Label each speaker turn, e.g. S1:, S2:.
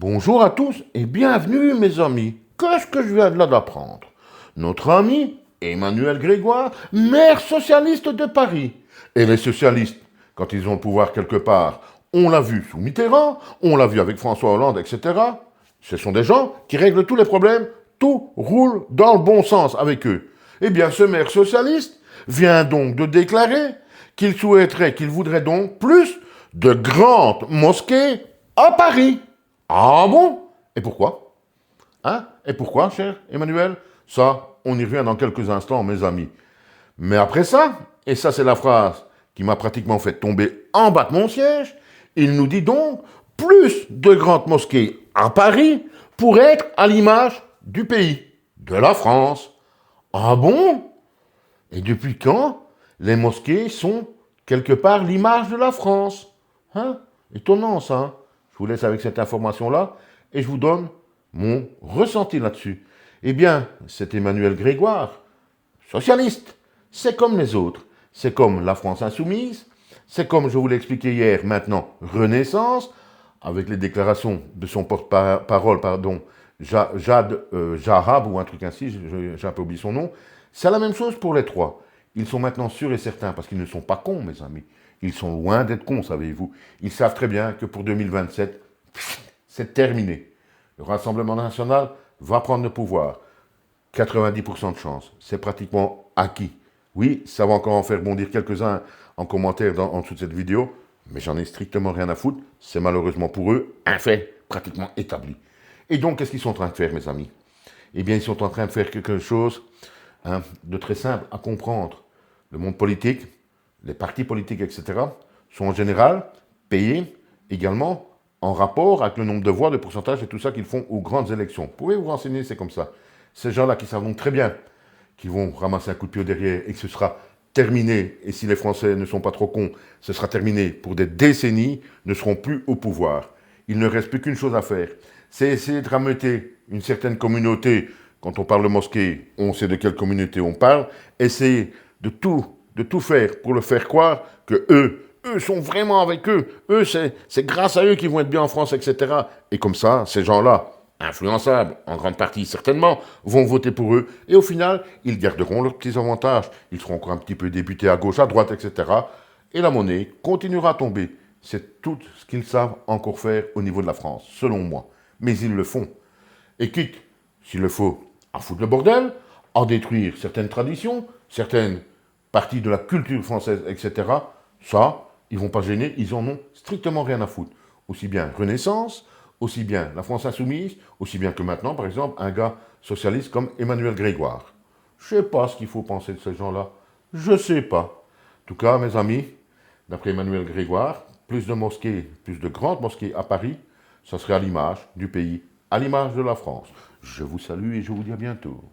S1: Bonjour à tous et bienvenue mes amis. Qu'est-ce que je viens de là d'apprendre? Notre ami Emmanuel Grégoire, maire socialiste de Paris. Et les socialistes, quand ils ont le pouvoir quelque part, on l'a vu sous Mitterrand, on l'a vu avec François Hollande, etc. Ce sont des gens qui règlent tous les problèmes, tout roule dans le bon sens avec eux. Eh bien, ce maire socialiste vient donc de déclarer qu'il souhaiterait, qu'il voudrait donc plus de grandes mosquées à Paris. Ah bon? Et pourquoi? Hein? Et pourquoi, cher Emmanuel? Ça, on y revient dans quelques instants, mes amis. Mais après ça, et ça c'est la phrase qui m'a pratiquement fait tomber en bas de mon siège, il nous dit donc plus de grandes mosquées à Paris pour être à l'image du pays, de la France. Ah bon? Et depuis quand les mosquées sont quelque part l'image de la France? Hein? Étonnant ça. Hein? Je vous laisse avec cette information-là et je vous donne mon ressenti là-dessus. Eh bien, c'est Emmanuel Grégoire, socialiste. C'est comme les autres. C'est comme la France insoumise. C'est comme je vous l'ai expliqué hier, maintenant, Renaissance, avec les déclarations de son porte-parole, pardon, Jade Jarab ou un truc ainsi, j'ai un peu oublié son nom. C'est la même chose pour les trois. Ils sont maintenant sûrs et certains, parce qu'ils ne sont pas cons, mes amis. Ils sont loin d'être cons, savez-vous. Ils savent très bien que pour 2027, c'est terminé. Le Rassemblement national va prendre le pouvoir. 90% de chance. C'est pratiquement acquis. Oui, ça va encore en faire bondir quelques-uns en commentaire en dessous de cette vidéo, mais j'en ai strictement rien à foutre. C'est malheureusement pour eux un fait pratiquement établi. Et donc, qu'est-ce qu'ils sont en train de faire, mes amis? Eh bien, ils sont en train de faire quelque chose de très simple à comprendre. Le monde politique, les partis politiques, etc., sont en général payés également en rapport avec le nombre de voix, de pourcentage et tout ça qu'ils font aux grandes élections. Vous pouvez vous renseigner, c'est comme ça. Ces gens-là qui savent donc très bien qu'ils vont ramasser un coup de pied au derrière et que ce sera terminé, et si les Français ne sont pas trop cons, ce sera terminé pour des décennies, ne seront plus au pouvoir. Il ne reste plus qu'une chose à faire, c'est essayer de rameuter une certaine communauté. Quand on parle de mosquée, on sait de quelle communauté on parle. Essayer de tout faire pour le faire croire que eux sont vraiment avec eux. Eux, c'est grâce à eux qu'ils vont être bien en France, etc. Et comme ça, ces gens-là, influençables, en grande partie certainement, vont voter pour eux. Et au final, ils garderont leurs petits avantages. Ils seront encore un petit peu députés à gauche, à droite, etc. Et la monnaie continuera à tomber. C'est tout ce qu'ils savent encore faire au niveau de la France, selon moi. Mais ils le font. Et quitte, s'il le faut, à foutre le bordel, à détruire certaines traditions, certaines parties de la culture française, etc., ça, ils ne vont pas gêner, ils en ont strictement rien à foutre. Aussi bien Renaissance, aussi bien la France insoumise, aussi bien que maintenant, par exemple, un gars socialiste comme Emmanuel Grégoire. Je ne sais pas ce qu'il faut penser de ces gens-là. Je ne sais pas. En tout cas, mes amis, d'après Emmanuel Grégoire, plus de mosquées, plus de grandes mosquées à Paris, ça serait à l'image du pays, à l'image de la France. Je vous salue et je vous dis à bientôt.